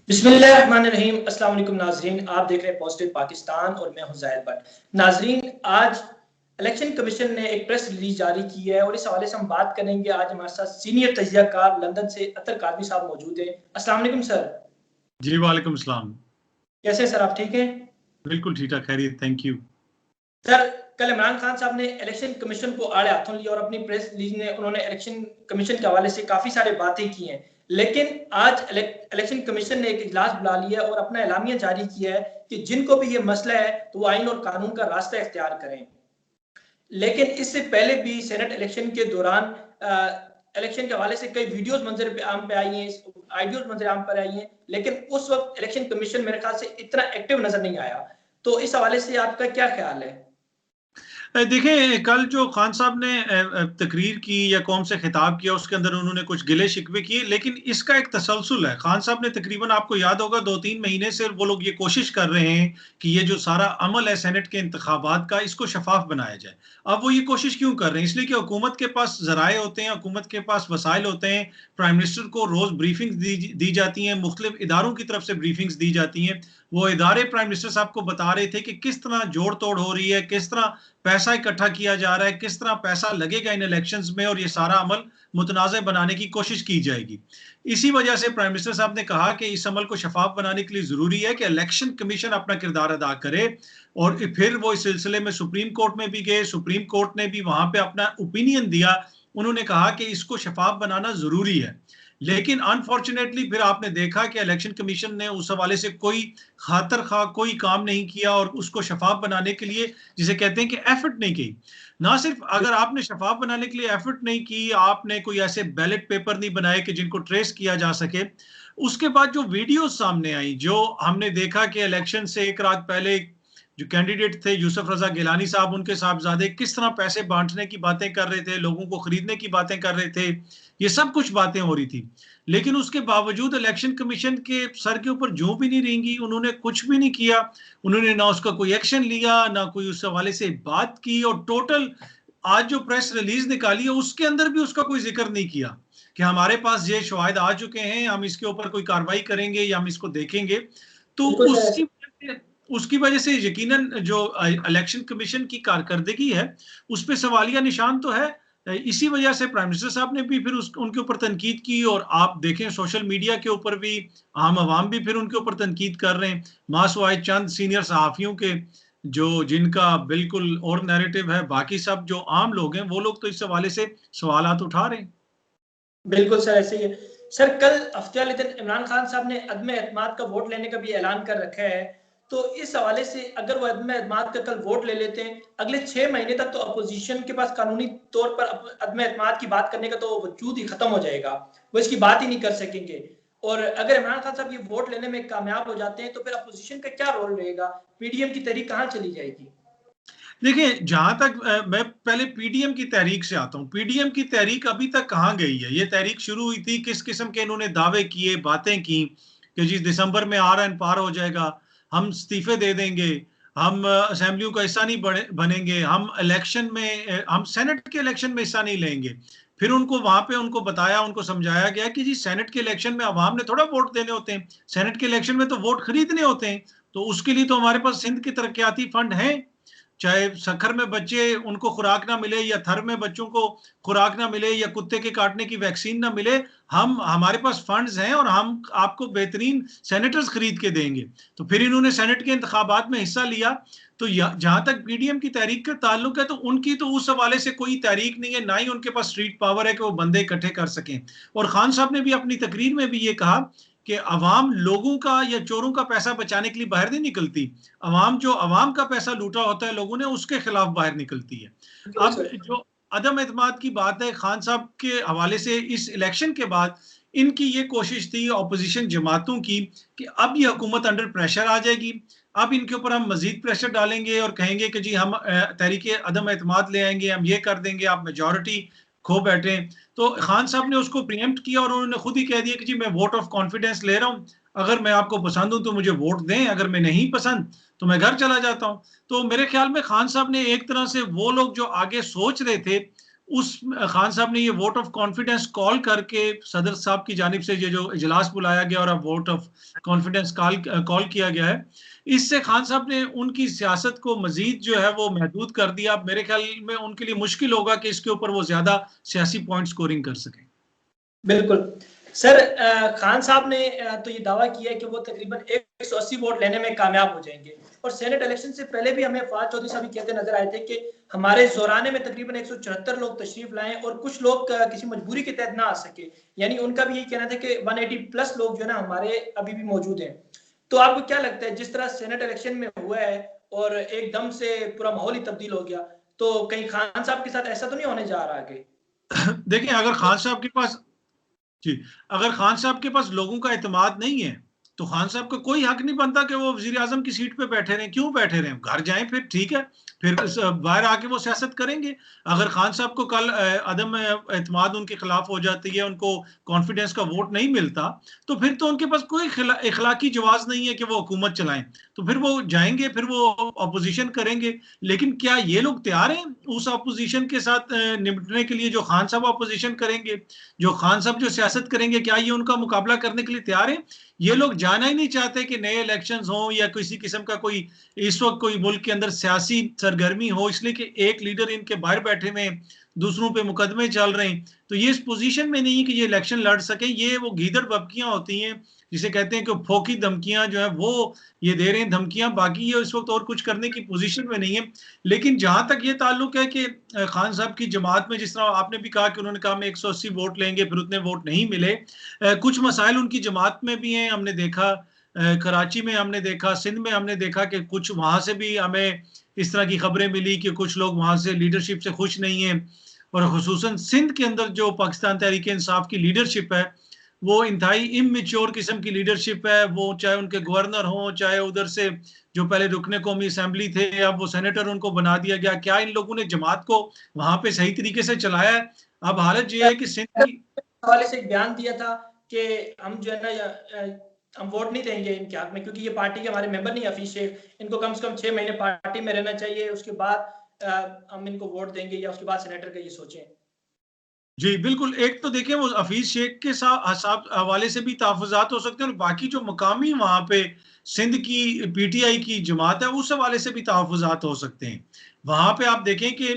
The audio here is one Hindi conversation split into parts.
बिस्मिल्लाहिर्रहमानिर्रहीम। अस्सलाम वालेकुम नाज़रीन, आप देख रहे हैं पॉजिटिव पाकिस्तान और मैं हूं ज़ाहिर भट्ट। नाज़रीन, आज इलेक्शन कमीशन ने एक प्रेस रिलीज जारी की है और इस हवाले से हम बात करेंगे। आज हमारे साथ सीनियर तजियाकार लंदन से अतर कादरी साहब मौजूद हैं। अस्सलाम वालेकुम सर। जी वालेकुम सलाम। कैसे हैं सर, आप ठीक हैं? बिल्कुल ठीक ठाक, खैरियत, थैंक यू। सर, कल इमरान खान साहब ने इलेक्शन कमीशन को आड़े हाथों लिया और अपनी प्रेस रिलीज में उन्होंने इलेक्शन कमीशन के हवाले से काफी सारी बातें की हैं। लेकिन आज इलेक्शन कमीशन ने एक इजलास बुला लिया और अपना एलामिया जारी किया है कि जिनको भी ये मसला है तो वो आइन और कानून का रास्ता इख्तियार करें। लेकिन इससे पहले भी सेनेट इलेक्शन के दौरान इलेक्शन के हवाले से कई वीडियोस मंजर पे आम पे आई हैं, आइडियोज मंजर आम पर आई हैं, लेकिन उस वक्त इलेक्शन कमीशन मेरे ख्याल से इतना एक्टिव नजर नहीं आया। तो इस हवाले से आपका क्या ख्याल है? देखें, कल जो खान साहब ने तकरीर की या कौम से खिताब किया, उसके अंदर उन्होंने कुछ गिले शिकवे किए, लेकिन इसका एक तसलसल है। खान साहब ने तकरीबन, आपको याद होगा, 2-3 महीने से वो लोग ये कोशिश कर रहे हैं कि ये जो सारा अमल है सेनेट के इंतखाबात का, इसको शफाफ बनाया जाए। अब वो ये कोशिश क्यों कर रहे हैं? इसलिए कि हुकूमत के पास जराए होते हैं, हुकूमत के पास वसाइल होते हैं। प्राइम मिनिस्टर को रोज ब्रीफिंग्स दी जाती हैं, मुख्तलिफ इदारों की तरफ से ब्रीफिंग्स दी जाती हैं। वो इदारे प्राइम मिनिस्टर साहब को बता रहे थे कि किस तरह जोड़ तोड़ हो रही है, किस तरह पैसा इकट्ठा किया जा रहा है, किस तरह पैसा लगेगा इन इलेक्शंस में, और ये सारा अमल मुतनाज़ बनाने की कोशिश की जाएगी। इसी वजह से प्राइम मिनिस्टर साहब ने कहा कि इस अमल को शफाफ बनाने के लिए जरूरी है कि इलेक्शन कमीशन अपना किरदार अदा करे। और फिर वो इस सिलसिले में सुप्रीम कोर्ट में भी गए, सुप्रीम कोर्ट ने भी वहां पे अपना ओपिनियन दिया। उन्होंने कहा कि इसको शफाफ बनाना जरूरी है। लेकिन अनफॉर्चुनेटली फिर आपने देखा कि इलेक्शन कमीशन ने उस हवाले से कोई खातर खा कोई काम नहीं किया, और उसको शफाफ बनाने के लिए, जिसे कहते हैं कि एफर्ट नहीं की। ना सिर्फ अगर आपने शफाफ बनाने के लिए एफर्ट नहीं की, आपने कोई ऐसे बैलेट पेपर नहीं बनाए कि जिनको ट्रेस किया जा सके। उसके बाद जो वीडियो सामने आई, जो हमने देखा कि इलेक्शन से एक रात पहले जो कैंडिडेट थे यूसुफ रजा गिलानी साहब, उनके साहबजादे किस तरह पैसे बांटने की बातें कर रहे थे, लोगों को खरीदने की बातें कर रहे थे, ये सब कुछ बातें हो रही थी। लेकिन उसके बावजूद इलेक्शन कमीशन के सर के ऊपर जूं भी नहीं रेंगी, उन्होंने कुछ भी नहीं किया। उन्होंने ना उसका कोई एक्शन लिया, ना कोई उस हवाले से बात की। और टोटल आज जो प्रेस रिलीज निकाली है, उसके अंदर भी उसका कोई जिक्र नहीं किया कि हमारे पास ये शवाहिद आ चुके हैं, हम इसके ऊपर कोई कार्रवाई करेंगे या हम इसको देखेंगे। तो उसकी वजह से यकीनन जो इलेक्शन कमीशन की कारकर्दगी है, उस पर सवालिया निशान तो है। इसी वजह से प्राइम मिनिस्टर साहब ने भी फिर उनके ऊपर तनकीद की, और आप देखें सोशल मीडिया के ऊपर भी आम आवाम भी फिर उनके ऊपर तनकीद कर रहे हैं। मासवाए चंद सीनियर सहाफियों के, जो जिनका बिल्कुल और नैरेटिव है, बाकी सब जो आम लोग हैं, वो लोग तो इस हवाले से सवालात उठा रहे हैं। बिल्कुल सर, ऐसे ही है। सर, कल हफ्ते वाले दिन इमरान खान साहब ने अदम एतमाद का वोट लेने का भी ऐलान कर रखा है। तो इस हवाले से अगर वो अदम एतमाद का कल वोट ले लेते हैं, अगले 6 महीने तक तो अपोजिशन के पास कानूनी तौर पर अदम एतमाद की बात करने का तो वजूद ही खत्म हो जाएगा। वो इसकी बात ही नहीं कर सकेंगे। और अगर इमरान खान साहब ये वोट लेने में कामयाब हो जाते हैं तो फिर अपोजिशन का क्या रोल रहेगा? पीडीएम की तहरीक कहाँ चली जाएगी? देखिए, जहां तक मैं पहले पीडीएम की तहरीक से आता हूं। पीडीएम की तहरीक अभी तक कहां गई है? ये तहरीक शुरू हुई थी, किस किस्म के इन्होंने दावे किए, बातें की कि जी दिसंबर में आर एंड पार हो जाएगा, हम इस्तीफे दे देंगे, हम असेंबलियों का हिस्सा नहीं बनेंगे, हम इलेक्शन में, हम सेनेट के इलेक्शन में हिस्सा नहीं लेंगे। फिर उनको वहां पे उनको बताया, उनको समझाया गया कि जी सेनेट के इलेक्शन में अवाम ने थोड़ा वोट देने होते हैं, सेनेट के इलेक्शन में तो वोट खरीदने होते हैं। तो उसके लिए तो हमारे पास सिंध के तरक्याती फंड हैं। चाहे सखर में बच्चे उनको खुराक ना मिले, या थर में बच्चों को खुराक ना मिले, या कुत्ते के काटने की वैक्सीन ना मिले, हम हमारे पास फंड्स हैं और हम आपको बेहतरीन सेनेटर्स खरीद के देंगे। तो फिर इन्होंने सेनेट के इंतखाबात में हिस्सा लिया। तो जहां तक पीडीएम की तहरीक का ताल्लुक है, तो उनकी तो उस हवाले से कोई तहरीक नहीं है, ना ही उनके पास स्ट्रीट पावर है कि वो बंदे इकट्ठे कर सकें। और खान साहब ने भी अपनी तकरीर में भी ये कहा कि अवाम लोगों का या चोरों का पैसा बचाने के लिए बाहर नहीं निकलती। अवाम जो अवाम का पैसा लूटा होता है लोगों ने, उसके खिलाफ बाहर निकलती है। अब जो अदम एतमाद की बात है खान साहब के हवाले से, इस इलेक्शन के बाद इनकी ये कोशिश थी अपोजिशन जमातों की कि अब ये हुकूमत अंडर प्रेशर आ जाएगी, अब इनके ऊपर हम मजीद प्रेशर डालेंगे और कहेंगे कि जी हम तहरीके अदम एतमाद ले आएंगे, हम ये कर देंगे, आप मेजॉरिटी खो बैठे। तो खान साहब ने उसको प्रीएम्प्ट किया और उन्होंने खुद ही कह दिया कि जी मैं वोट ऑफ कॉन्फिडेंस ले रहा हूं, अगर मैं आपको पसंद हूं तो मुझे वोट दें, अगर मैं नहीं पसंद तो मैं घर चला जाता हूं। तो मेरे ख्याल में खान साहब ने एक तरह से वो लोग जो आगे सोच रहे थे उस खान साहब ने ये वोट ऑफ कॉन्फिडेंस कॉल करके सदर साहब की जानिब से ये जो इजलास बुलाया गया और अब वोट ऑफ कॉन्फिडेंस कॉल किया गया है, इससे खान साहब ने उनकी सियासत को मजीद जो है वो महदूद कर दिया। अब मेरे ख्याल में उनके लिए मुश्किल होगा कि इसके ऊपर वो ज्यादा सियासी पॉइंट स्कोरिंग कर सकें। बिल्कुल सर, खान साहब ने तो ये दावा किया है कि वो तकरीबन 180 वोट लेने में कामयाब हो जाएंगे, और सेनेट इलेक्शन से पहले भी हमें फवाद चौधरी साहब कहते नजर आए थे कि हमारे जोराने में तकरीबन 174 लोग तशरीफ लाएं और कुछ लोग किसी मजबूरी के तहत ना आ सके। यानी उनका भी यही कहना था कि 180 प्लस लोग जो है ना हमारे अभी भी मौजूद हैं। तो आपको क्या लगता है, जिस तरह सेनेट इलेक्शन में हुआ है और एकदम से पूरा माहौल ही तब्दील हो गया, तो कहीं खान साहब के साथ ऐसा तो नहीं होने जा रहा आगे? देखिए, अगर खान साहब के पास जी, अगर खान साहब के पास लोगों का एतमाद नहीं है, तो खान साहब को कोई हक नहीं बनता कि वो वज़ीर आज़म की सीट पे बैठे रहें। क्यों बैठे रहें? घर जाएँ फिर, ठीक है। फिर बाहर आके वो सियासत करेंगे। अगर खान साहब को कल अदम एतमाद उनके खिलाफ हो जाती है, उनको कॉन्फिडेंस का वोट नहीं मिलता, तो फिर तो उनके पास कोई इखलाकी जवाज़ नहीं है कि वो हुकूमत चलाएँ। तो फिर वो जाएँगे, फिर वो अपोज़िशन करेंगे। लेकिन क्या ये लोग तैयार हैं उस अपोज़िशन के साथ निपटने के लिए जो खान साहब अपोज़िशन करेंगे? जो खान साहब जो सियासत करेंगे, क्या ये उनका मुकाबला करने के लिए तैयार हैं? ये लोग जाना ही नहीं चाहते कि नए इलेक्शंस हों या किसी किस्म का कोई इस वक्त कोई मुल्क के अंदर सियासी सरगर्मी हो, इसलिए कि एक लीडर इनके बाहर बैठे हुए हैं, दूसरों पे मुकदमे चल रहे हैं, तो ये इस पोजीशन में नहीं है कि ये इलेक्शन लड़ सकें। ये वो गीदड़ बबकियां होती हैं, जिसे कहते हैं कि फोकी धमकियां जो है वो ये दे रहे हैं धमकियां, बाकी ये इस वक्त और कुछ करने की पोजीशन में नहीं है। लेकिन जहां तक ये ताल्लुक है कि खान साहब की जमात में, जिस तरह आपने भी कहा कि उन्होंने कहा हम 180 वोट लेंगे, फिर उतने वोट नहीं मिले। कुछ मसाइल उनकी जमात में भी हैं, हमने देखा कराची में, हमने देखा सिंध में, हमने देखा कि कुछ वहां से भी हमें इस तरह की खबरें मिली कि कुछ लोग वहां से लीडरशिप से खुश नहीं है। और खुसूसन सिंध के अंदर जो पाकिस्तान तहरीक इंसाफ की लीडरशिप है, वो इंतहाई इमेच्योर किस्म की लीडरशिप है। वो चाहे उनके गवर्नर हों, चाहे उधर से जो पहले रुकने कौमी असेंबली थे, अब वो सेनेटर उनको बना दिया गया। क्या इन लोगों ने जमात को वहां पे सही तरीके से चलाया है? अब हालत ये है कि सिंध की हवाले से एक बयान दिया था कि हम जो है ना हम वोट नहीं देंगे इनके हक में, क्योंकि ये पार्टी के हमारे मेंबर नहीं, हफीज शेख, इनको कम से कम 6 महीने पार्टी में रहना चाहिए, उसके बाद हम इनको वोट देंगे, या उसके बाद सेनेटर का ये सोचें। जी, बिल्कुल। एक तो देखिए वो हफीज शेख के साथ हवाले से भी तहफ़्फ़ुज़ात हो सकते हैं, और बाकी जो मकामी वहाँ पे सिंध की पीटीआई की जमात है, उस हवाले से भी तहफ़्फ़ुज़ात हो सकते हैं। वहाँ पे आप देखें कि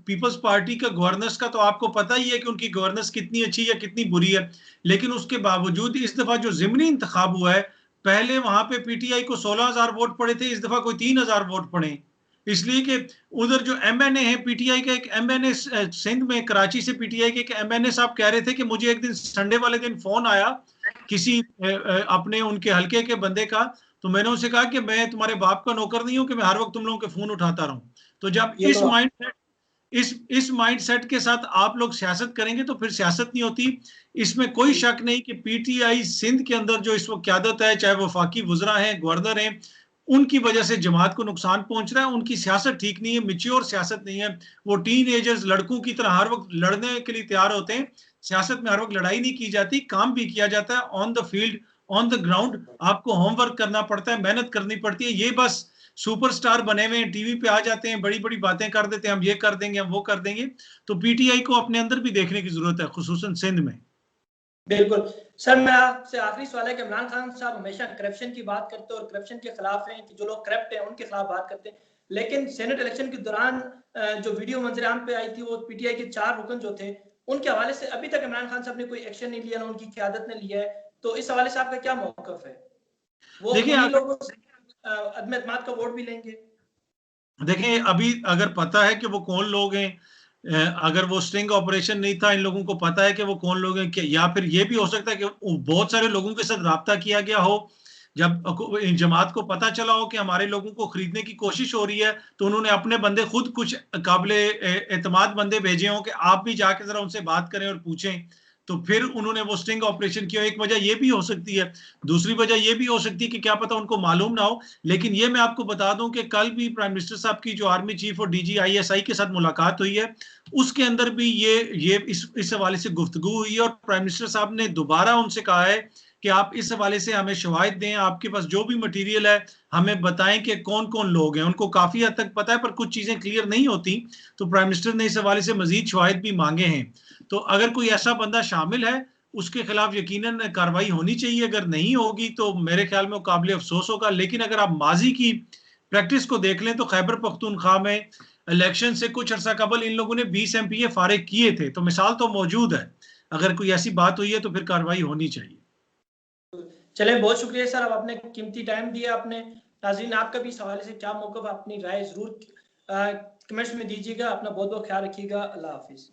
पीपल्स पार्टी का गवर्नेंस का तो आपको पता ही है कि उनकी गवर्नेंस कितनी अच्छी या कितनी बुरी है। लेकिन उसके बावजूद इस दफ़ा जो ज़िमनी इंतखाब हुआ है, पहले वहाँ पे पीटीआई को 16,000 वोट पड़े थे, इस दफ़ा कोई 3,000 वोट पड़े। इसलिए कि उधर जो एमएनए है, पीटीआई का एक एमएनए सिंध में, कराची से पीटीआई के एक एमएनए साहब कह रहे थे कि मुझे एक दिन संडे वाले दिन फोन आया किसी अपने उनके हलके के बंदे का, तो मैंने उनसे कहा कि मैं तुम्हारे बाप का नौकर नहीं हूं कि मैं हर वक्त तुम लोगों के फोन उठाता रहूं। तो जब ये तो इस माइंडसेट के साथ आप लोग सियासत करेंगे तो फिर सियासत नहीं होती। इसमें कोई शक नहीं कि पीटीआई सिंध के अंदर जो इस वक्त क्यादत है, चाहे वो वफाकी वज़रा हैं, गवर्नर हैं, उनकी वजह से जमात को नुकसान पहुंच रहा है। उनकी सियासत ठीक नहीं है, मिच्योर सियासत नहीं है। वो टीन एजर्स लड़कों की तरह हर वक्त लड़ने के लिए तैयार होते हैं। सियासत में हर वक्त लड़ाई नहीं की जाती, काम भी किया जाता है on the field, on the ground. आपको होमवर्क करना पड़ता है, मेहनत करनी पड़ती है। ये बस सुपरस्टार बने हुए हैं, टीवी पे आ जाते हैं, बड़ी बड़ी बातें कर देते हैं, हम ये कर देंगे, हम वो कर देंगे। तो पीटीआई को अपने अंदर भी देखने की जरूरत है, खुसूसन सिंध में। बिल्कुल सर, मैं आपसे आखिरी सवाल है कि इमरान खान साहब हमेशा करप्शन की बात करते हैं और करप्शन के खिलाफ हैं, कि जो लोग करप्ट हैं उनके खिलाफ बात करते हैं, लेकिन सेनेट इलेक्शन के दौरान जो वीडियो मंजरेआम पे आई थी, वो पीटीआई के 4 रुकन जो थे, उनके हवाले से अभी तक इमरान खान साहब ने कोई एक्शन नहीं लिया, ना उनकी क़यादत ने लिया है। तो इस हवाले से आपका क्या मौक़िफ़ है? वो देखिए उन्हीं लोगों से अदम एतमाद का वोट भी लेंगे? देखिए, अभी अगर पता है कि वो कौन लोग हैं, अगर वो स्टिंग ऑपरेशन नहीं था, इन लोगों को पता है कि वो कौन लोग हैं, या फिर ये भी हो सकता है कि बहुत सारे लोगों के साथ राब्ता किया गया हो। जब जमात को पता चला हो कि हमारे लोगों को खरीदने की कोशिश हो रही है, तो उन्होंने अपने बंदे, खुद कुछ काबिले एतमाद बंदे भेजे हों कि आप भी जाके जरा उनसे बात करें और पूछें। तो फिर उन्होंने वो स्टिंग ऑपरेशन किया। एक वजह ये भी हो सकती है। दूसरी वजह ये भी हो सकती है कि क्या पता उनको मालूम ना हो। लेकिन ये मैं आपको बता दूं कि कल भी प्राइम मिनिस्टर साहब की जो आर्मी चीफ और डीजी आईएसआई के साथ मुलाकात हुई है, उसके अंदर भी ये इस हवाले से गुफ्तगू हुई है, और प्राइम मिनिस्टर साहब ने दोबारा उनसे कहा है कि आप इस हवाले से हमें शवाहिद दें, आपके पास जो भी मटेरियल है हमें बताएं कि कौन कौन लोग हैं। उनको काफी हद तक पता है पर कुछ चीजें क्लियर नहीं होती, तो प्राइम मिनिस्टर ने इस हवाले से मजीद शवाहिद भी मांगे हैं। तो अगर कोई ऐसा बंदा शामिल है उसके खिलाफ यकीनन कार्रवाई होनी चाहिए, अगर नहीं होगी तो मेरे ख्याल में वो काबिल अफसोस होगा। लेकिन अगर आप माजी की प्रैक्टिस को देख लें तो खैबर पख्तूनख्वा में इलेक्शन से कुछ अर्सा कबल इन लोगों ने 20 MPA फारिग किए थे, तो मिसाल तो मौजूद है। अगर कोई ऐसी बात हुई है तो फिर कार्रवाई होनी चाहिए। चलें, बहुत शुक्रिया सर, अब आपने कीमती टाइम दिया आपने। नाज़रीन, आपका भी इस हवाले से क्या मौक़िफ़, अपनी राय ज़रूर कमेंट्स में दीजिएगा। अपना बहुत बहुत ख्याल रखिएगा। अल्लाह हाफिज़।